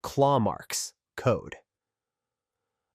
Claw marks, code.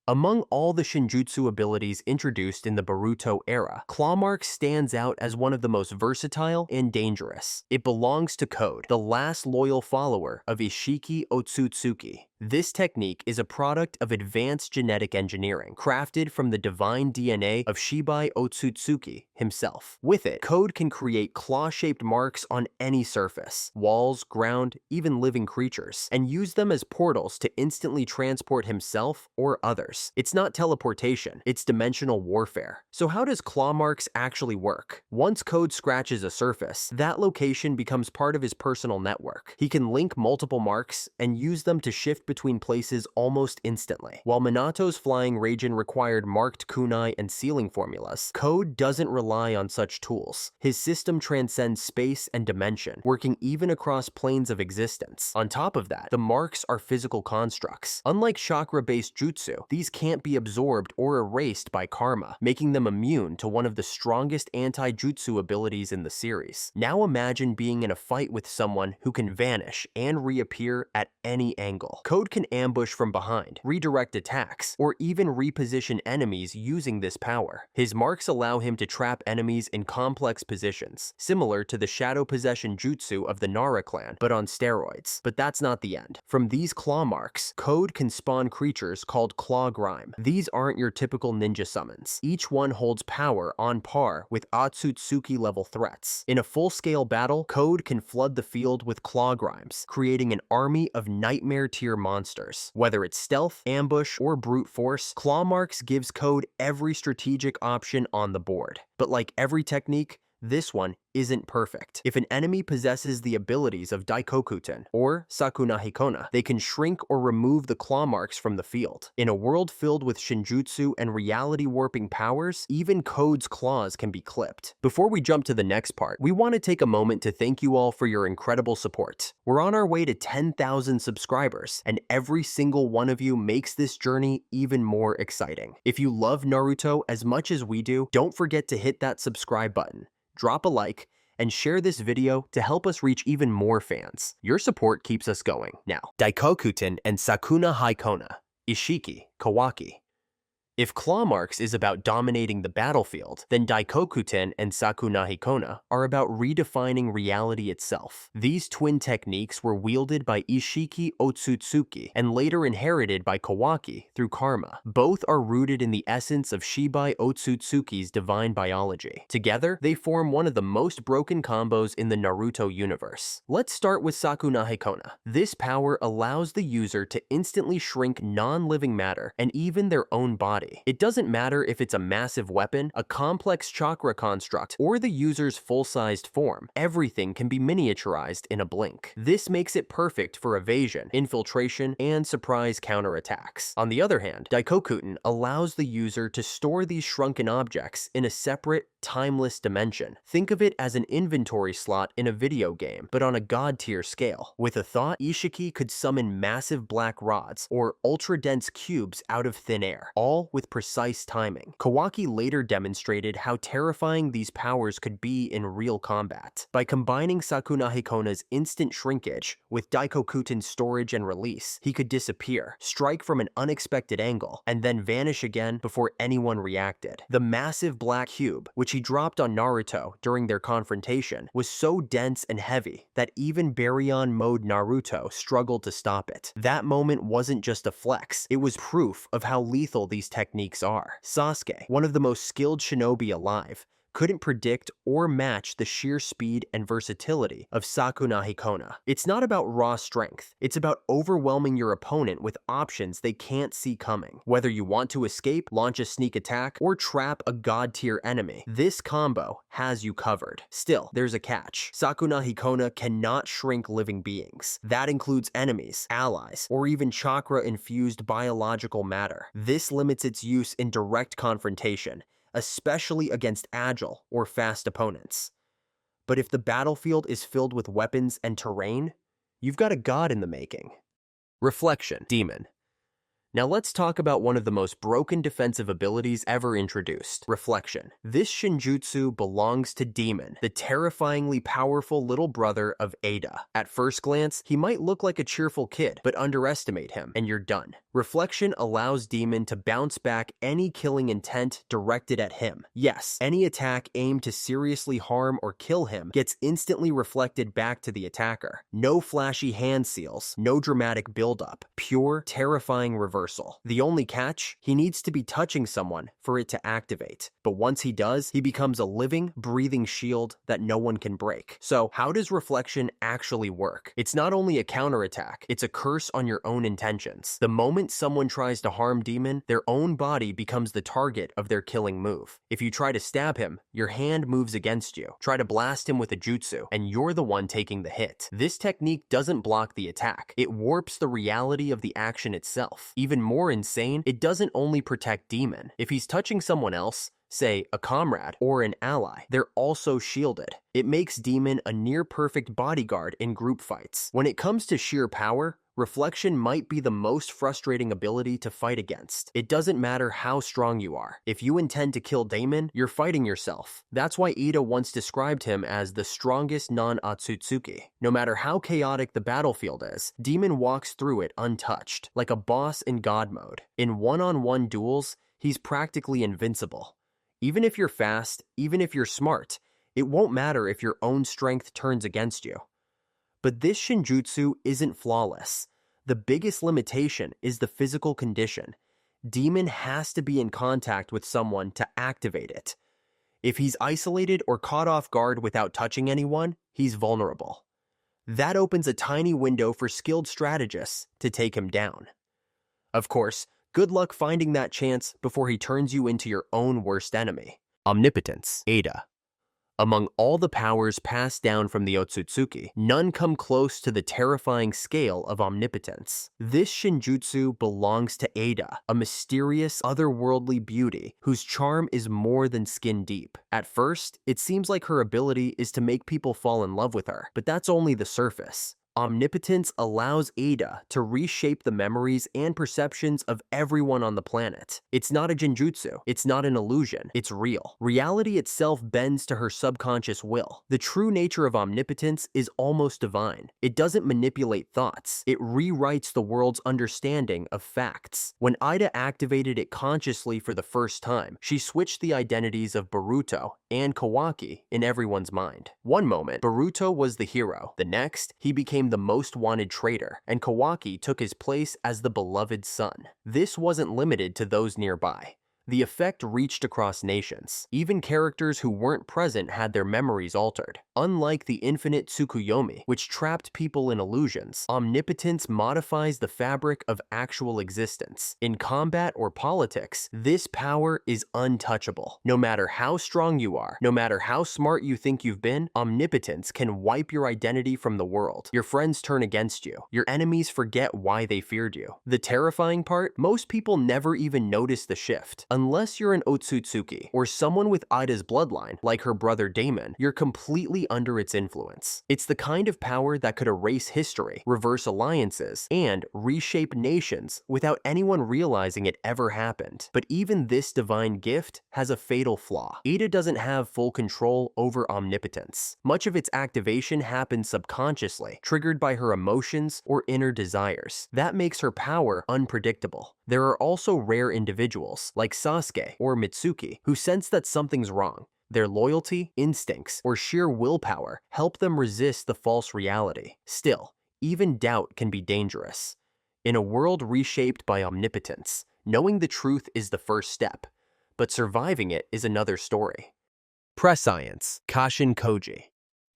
Among all the Shinjutsu abilities introduced in the Boruto era, Claw Mark stands out as one of the most versatile and dangerous. It belongs to Code, the last loyal follower of Isshiki Otsutsuki. This technique is a product of advanced genetic engineering, crafted from the divine DNA of Shibai Otsutsuki himself. With it, Code can create claw-shaped marks on any surface, walls, ground, even living creatures, and use them as portals to instantly transport himself or others. It's not teleportation, it's dimensional warfare. So how does claw marks actually work? Once Code scratches a surface, that location becomes part of his personal network. He can link multiple marks and use them to shift between places almost instantly. While Minato's flying Raijin required marked kunai and sealing formulas, Code doesn't rely on such tools. His system transcends space and dimension, working even across planes of existence. On top of that, the marks are physical constructs. Unlike chakra-based jutsu, these can't be absorbed or erased by karma, making them immune to one of the strongest anti-jutsu abilities in the series. Now imagine being in a fight with someone who can vanish and reappear at any angle. Code can ambush from behind, redirect attacks, or even reposition enemies using this power. His marks allow him to trap enemies in complex positions, similar to the shadow possession jutsu of the Nara clan, but on steroids. But that's not the end. From these claw marks, Code can spawn creatures called claw grime. These aren't your typical ninja summons. Each one holds power on par with Otsutsuki level threats. In a full-scale battle, Code can flood the field with claw grimes, creating an army of nightmare tier monsters. Whether it's stealth, ambush, or brute force, claw marks gives Code every strategic option on the board. But like every technique, this one isn't perfect. If an enemy possesses the abilities of Daikokuten or Sakunahikona, they can shrink or remove the claw marks from the field. In a world filled with Shinjutsu and reality-warping powers, even Code's claws can be clipped. Before we jump to the next part, we want to take a moment to thank you all for your incredible support. We're on our way to 10,000 subscribers, and every single one of you makes this journey even more exciting. If you love Naruto as much as we do, don't forget to hit that subscribe button, drop a like, and share this video to help us reach even more fans. Your support keeps us going. Now, Daikokuten and Sakunahikona, Isshiki, Kawaki. If claw marks is about dominating the battlefield, then Daikokuten and Sakunahikona are about redefining reality itself. These twin techniques were wielded by Isshiki Otsutsuki and later inherited by Kawaki through karma. Both are rooted in the essence of Shibai Otsutsuki's divine biology. Together, they form one of the most broken combos in the Naruto universe. Let's start with Sakunahikona. This power allows the user to instantly shrink non-living matter and even their own body. It doesn't matter if it's a massive weapon, a complex chakra construct, or the user's full-sized form. Everything can be miniaturized in a blink. This makes it perfect for evasion, infiltration, and surprise counterattacks. On the other hand, Daikokuten allows the user to store these shrunken objects in a separate, timeless dimension. Think of it as an inventory slot in a video game, but on a god-tier scale. With a thought, Isshiki could summon massive black rods or ultra-dense cubes out of thin air, all with precise timing. Kawaki later demonstrated how terrifying these powers could be in real combat. By combining Sakunahikona's instant shrinkage with Daikokuten's storage and release, he could disappear, strike from an unexpected angle, and then vanish again before anyone reacted. The massive black cube, which he dropped on Naruto during their confrontation, was so dense and heavy that even Baryon mode Naruto struggled to stop it. That moment wasn't just a flex, it was proof of how lethal these techniques are. Sasuke, one of the most skilled shinobi alive, couldn't predict or match the sheer speed and versatility of Sakunahikona. It's not about raw strength, it's about overwhelming your opponent with options they can't see coming. Whether you want to escape, launch a sneak attack, or trap a god-tier enemy, this combo has you covered. Still, there's a catch. Sakunahikona cannot shrink living beings. That includes enemies, allies, or even chakra-infused biological matter. This limits its use in direct confrontation, especially against agile or fast opponents. But if the battlefield is filled with weapons and terrain, you've got a god in the making. Reflection, Demon. Now let's talk about one of the most broken defensive abilities ever introduced, Reflection. This Shinjutsu belongs to Demon, the terrifyingly powerful little brother of Ada. At first glance, he might look like a cheerful kid, but underestimate him, and you're done. Reflection allows Demon to bounce back any killing intent directed at him. Yes, any attack aimed to seriously harm or kill him gets instantly reflected back to the attacker. No flashy hand seals, no dramatic buildup, pure, terrifying reversal. The only catch? He needs to be touching someone for it to activate. But once he does, he becomes a living, breathing shield that no one can break. So how does Reflection actually work? It's not only a counterattack, it's a curse on your own intentions. The moment someone tries to harm Demon, their own body becomes the target of their killing move. If you try to stab him, your hand moves against you. Try to blast him with a jutsu, and you're the one taking the hit. This technique doesn't block the attack. It warps the reality of the action itself. Even more insane, it doesn't only protect Demon. If he's touching someone else, say a comrade or an ally, they're also shielded. It makes Demon a near-perfect bodyguard in group fights. When it comes to sheer power, Reflection might be the most frustrating ability to fight against. It doesn't matter how strong you are. If you intend to kill Damon, you're fighting yourself. That's why Ida once described him as the strongest non-Otsutsuki. No matter how chaotic the battlefield is, Demon walks through it untouched, like a boss in God mode. In one-on-one duels, he's practically invincible. Even if you're fast, even if you're smart, it won't matter if your own strength turns against you. But this Shinjutsu isn't flawless. The biggest limitation is the physical condition. Demon has to be in contact with someone to activate it. If he's isolated or caught off guard without touching anyone, he's vulnerable. That opens a tiny window for skilled strategists to take him down. Of course, good luck finding that chance before he turns you into your own worst enemy. Omnipotence, Ada. Among all the powers passed down from the Otsutsuki, none come close to the terrifying scale of omnipotence. This Shinjutsu belongs to Ada, a mysterious, otherworldly beauty whose charm is more than skin deep. At first, it seems like her ability is to make people fall in love with her, but that's only the surface. Omnipotence allows Ada to reshape the memories and perceptions of everyone on the planet. It's not a genjutsu, it's not an illusion, it's real. Reality itself bends to her subconscious will. The true nature of omnipotence is almost divine. It doesn't manipulate thoughts, it rewrites the world's understanding of facts. When Ida activated it consciously for the first time, she switched the identities of Boruto and Kawaki in everyone's mind. One moment, Boruto was the hero. The next, he became the most wanted traitor, and Kawaki took his place as the beloved son. This wasn't limited to those nearby. The effect reached across nations. Even characters who weren't present had their memories altered. Unlike the infinite Tsukuyomi, which trapped people in illusions, omnipotence modifies the fabric of actual existence. In combat or politics, this power is untouchable. No matter how strong you are, no matter how smart you think you've been, omnipotence can wipe your identity from the world. Your friends turn against you. Your enemies forget why they feared you. The terrifying part? Most people never even notice the shift. Unless you're an Otsutsuki, or someone with Ida's bloodline, like her brother Damon, you're completely under its influence. It's the kind of power that could erase history, reverse alliances, and reshape nations without anyone realizing it ever happened. But even this divine gift has a fatal flaw. Ada doesn't have full control over omnipotence. Much of its activation happens subconsciously, triggered by her emotions or inner desires. That makes her power unpredictable. There are also rare individuals, like Sasuke or Mitsuki, who sense that something's wrong. Their loyalty, instincts, or sheer willpower help them resist the false reality. Still, even doubt can be dangerous. In a world reshaped by omnipotence, knowing the truth is the first step, but surviving it is another story. Precience, Kashin Koji.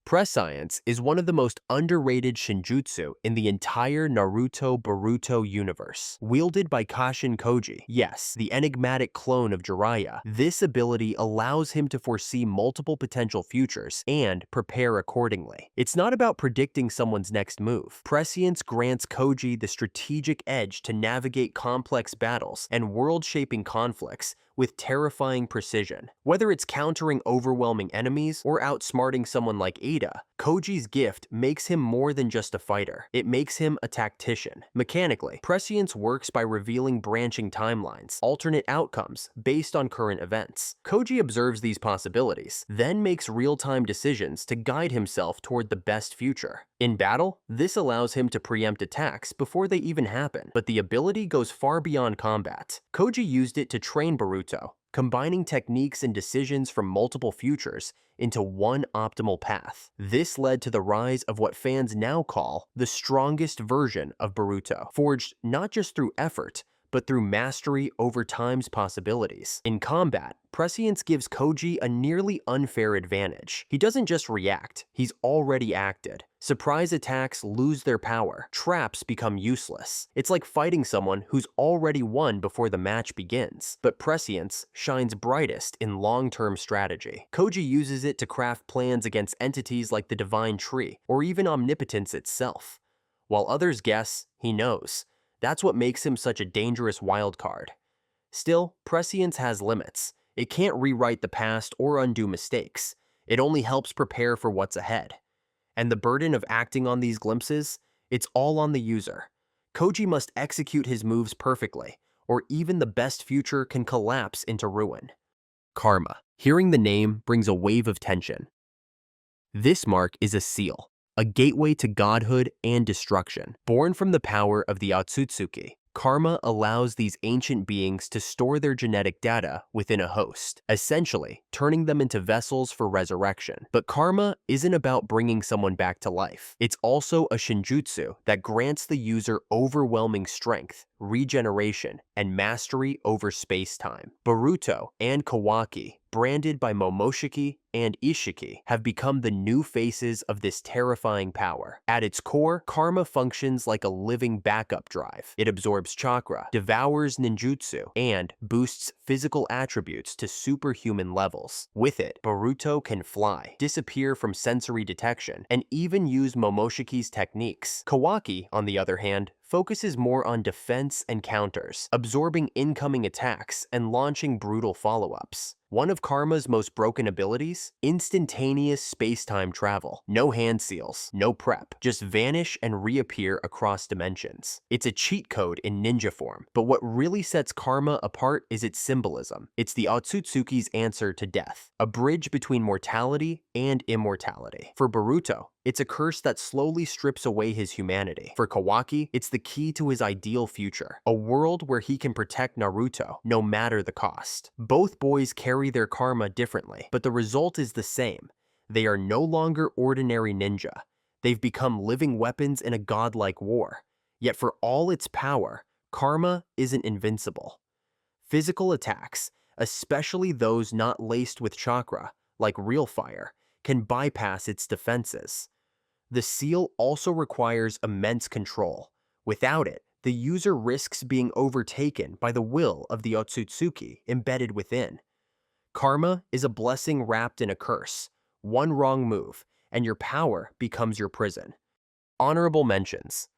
Precience is one of the most underrated Shinjutsu in the entire Naruto-Boruto universe. Wielded by Kashin Koji, yes, the enigmatic clone of Jiraiya, this ability allows him to foresee multiple potential futures and prepare accordingly. It's not about predicting someone's next move. Precience grants Koji the strategic edge to navigate complex battles and world-shaping conflicts with terrifying precision. Whether it's countering overwhelming enemies or outsmarting someone like Ada, Koji's gift makes him more than just a fighter. It makes him a tactician. Mechanically, Prescience works by revealing branching timelines, alternate outcomes based on current events. Koji observes these possibilities, then makes real-time decisions to guide himself toward the best future. In battle, this allows him to preempt attacks before they even happen, but the ability goes far beyond combat. Koji used it to train Boruto, combining techniques and decisions from multiple futures into one optimal path. This led to the rise of what fans now call the strongest version of Boruto, forged not just through effort, but through mastery over time's possibilities. In combat, Prescience gives Koji a nearly unfair advantage. He doesn't just react, he's already acted. Surprise attacks lose their power, traps become useless. It's like fighting someone who's already won before the match begins. But Prescience shines brightest in long-term strategy. Koji uses it to craft plans against entities like the Divine Tree, or even Omnipotence itself. While others guess, he knows. That's what makes him such a dangerous wildcard. Still, Prescience has limits. It can't rewrite the past or undo mistakes. It only helps prepare for what's ahead. And the burden of acting on these glimpses, it's all on the user. Koji must execute his moves perfectly, or even the best future can collapse into ruin. Karma. Hearing the name brings a wave of tension. This mark is a seal, a gateway to godhood and destruction. Born from the power of the Otsutsuki, Karma allows these ancient beings to store their genetic data within a host, essentially turning them into vessels for resurrection. But Karma isn't about bringing someone back to life. It's also a Shinjutsu that grants the user overwhelming strength, regeneration, and mastery over space-time. Boruto and Kawaki, branded by Momoshiki and Isshiki, have become the new faces of this terrifying power. At its core, Karma functions like a living backup drive. It absorbs chakra, devours ninjutsu, and boosts physical attributes to superhuman levels. With it, Boruto can fly, disappear from sensory detection, and even use Momoshiki's techniques. Kawaki, on the other hand, focuses more on defense and counters, absorbing incoming attacks and launching brutal follow-ups. One of Karma's most broken abilities? Instantaneous space-time travel. No hand seals, no prep, just vanish and reappear across dimensions. It's a cheat code in ninja form, but what really sets Karma apart is its symbolism. It's the Otsutsuki's answer to death, a bridge between mortality and immortality. For Boruto, it's a curse that slowly strips away his humanity. For Kawaki, it's the key to his ideal future, a world where he can protect Naruto, no matter the cost. Both boys carry their karma differently, but the result is the same. They are no longer ordinary ninja. They've become living weapons in a godlike war. Yet for all its power, karma isn't invincible. Physical attacks, especially those not laced with chakra, like real fire, can bypass its defenses. The seal also requires immense control. Without it, the user risks being overtaken by the will of the Otsutsuki embedded within. Karma is a blessing wrapped in a curse. One wrong move, and your power becomes your prison. Honorable mentions.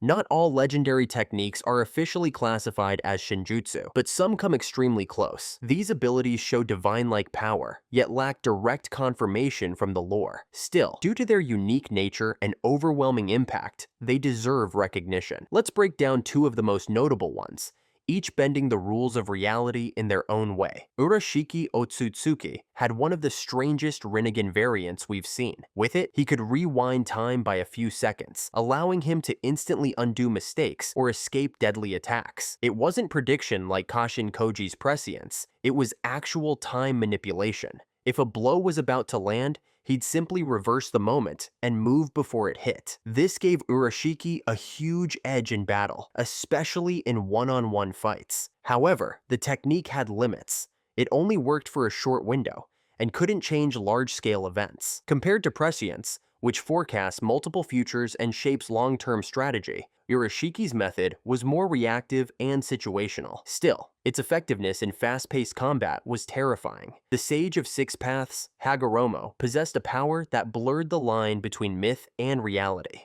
Not all legendary techniques are officially classified as Shinjutsu, but some come extremely close. These abilities show divine-like power, yet lack direct confirmation from the lore. Still, due to their unique nature and overwhelming impact, they deserve recognition. Let's break down two of the most notable ones, each bending the rules of reality in their own way. Isshiki Otsutsuki had one of the strangest Rinnegan variants we've seen. With it, he could rewind time by a few seconds, allowing him to instantly undo mistakes or escape deadly attacks. It wasn't prediction like Kashin Koji's Prescience, it was actual time manipulation. If a blow was about to land, he'd simply reverse the moment and move before it hit. This gave Isshiki a huge edge in battle, especially in one-on-one fights. However, the technique had limits. It only worked for a short window and couldn't change large-scale events. Compared to Precience, which forecasts multiple futures and shapes long-term strategy, Ishiki's method was more reactive and situational. Still, its effectiveness in fast-paced combat was terrifying. The Sage of Six Paths, Hagoromo, possessed a power that blurred the line between myth and reality.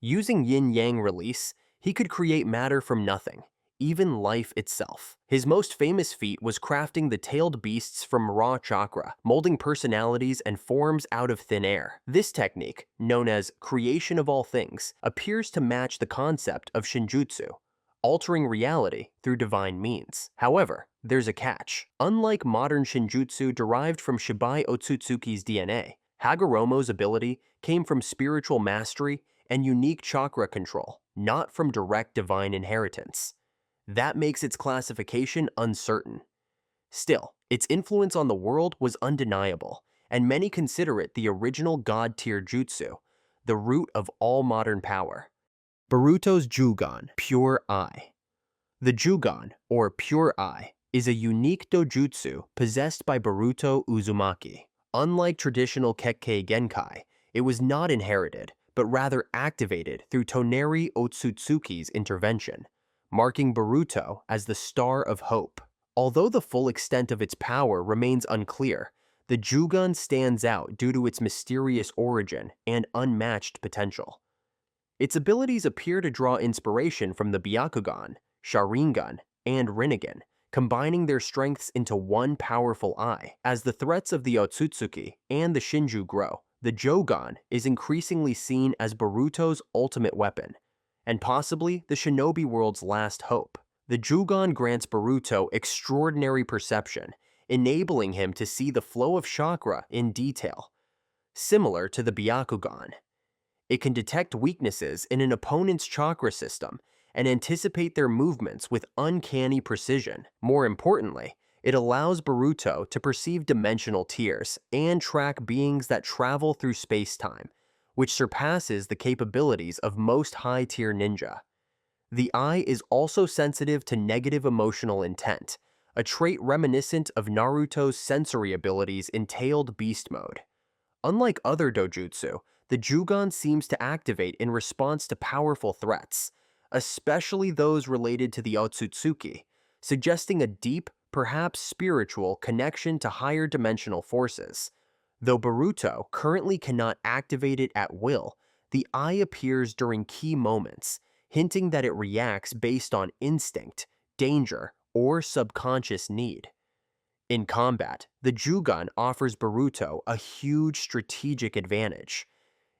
Using yin-yang release, he could create matter from nothing, even life itself. His most famous feat was crafting the tailed beasts from raw chakra, molding personalities and forms out of thin air. This technique, known as creation of all things, appears to match the concept of Shinjutsu, altering reality through divine means. However, there's a catch. Unlike modern Shinjutsu derived from Shibai Otsutsuki's DNA, Hagoromo's ability came from spiritual mastery and unique chakra control, not from direct divine inheritance. That makes its classification uncertain. Still, its influence on the world was undeniable, and many consider it the original god-tier jutsu, the root of all modern power. Boruto's Jugon, Pure Eye. The Jugon, or Pure Eye, is a unique dojutsu possessed by Boruto Uzumaki. Unlike traditional Kekkei Genkai, it was not inherited, but rather activated through Toneri Otsutsuki's intervention, marking Boruto as the Star of Hope. Although the full extent of its power remains unclear, the Jugon stands out due to its mysterious origin and unmatched potential. Its abilities appear to draw inspiration from the Byakugan, Sharingan, and Rinnegan, combining their strengths into one powerful eye. As the threats of the Otsutsuki and the Shinju grow, the Jogan is increasingly seen as Boruto's ultimate weapon, and possibly the shinobi world's last hope. The Jugon grants Boruto extraordinary perception, enabling him to see the flow of chakra in detail. Similar to the Byakugan, it can detect weaknesses in an opponent's chakra system and anticipate their movements with uncanny precision. More importantly, it allows Boruto to perceive dimensional tiers and track beings that travel through space-time, which surpasses the capabilities of most high-tier ninja. The eye is also sensitive to negative emotional intent, a trait reminiscent of Naruto's sensory abilities in Tailed Beast mode. Unlike other dojutsu, the Jugon seems to activate in response to powerful threats, especially those related to the Otsutsuki, suggesting a deep, perhaps spiritual, connection to higher dimensional forces. Though Boruto currently cannot activate it at will, the eye appears during key moments, hinting that it reacts based on instinct, danger, or subconscious need. In combat, the Jugon offers Boruto a huge strategic advantage.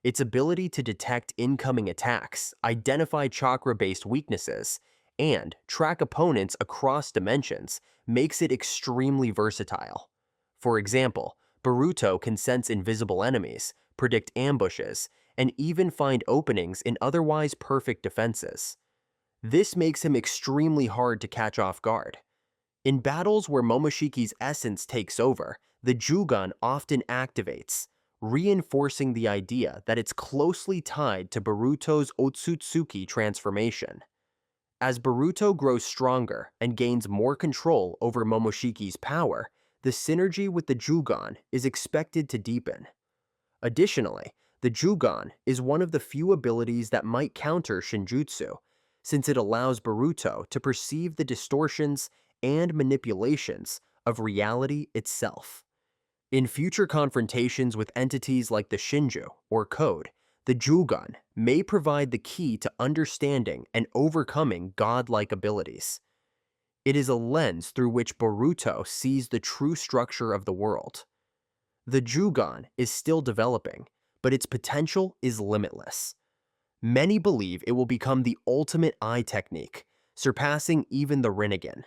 Its ability to detect incoming attacks, identify chakra-based weaknesses, and track opponents across dimensions makes it extremely versatile. For example, Boruto can sense invisible enemies, predict ambushes, and even find openings in otherwise perfect defenses. This makes him extremely hard to catch off guard. In battles where Momoshiki's essence takes over, the Jugon often activates, reinforcing the idea that it's closely tied to Boruto's Otsutsuki transformation. As Boruto grows stronger and gains more control over Momoshiki's power, the synergy with the Jugon is expected to deepen. Additionally, the Jugon is one of the few abilities that might counter Shinjutsu, since it allows Boruto to perceive the distortions and manipulations of reality itself. In future confrontations with entities like the Shinju or Code, the Jugon may provide the key to understanding and overcoming godlike abilities. It is a lens through which Boruto sees the true structure of the world. The Jugon is still developing, but its potential is limitless. Many believe it will become the ultimate eye technique, surpassing even the Rinnegan.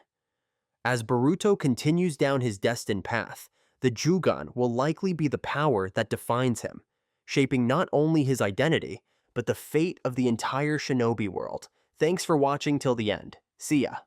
As Boruto continues down his destined path, the Jugon will likely be the power that defines him, shaping not only his identity, but the fate of the entire shinobi world. Thanks for watching till the end. See ya.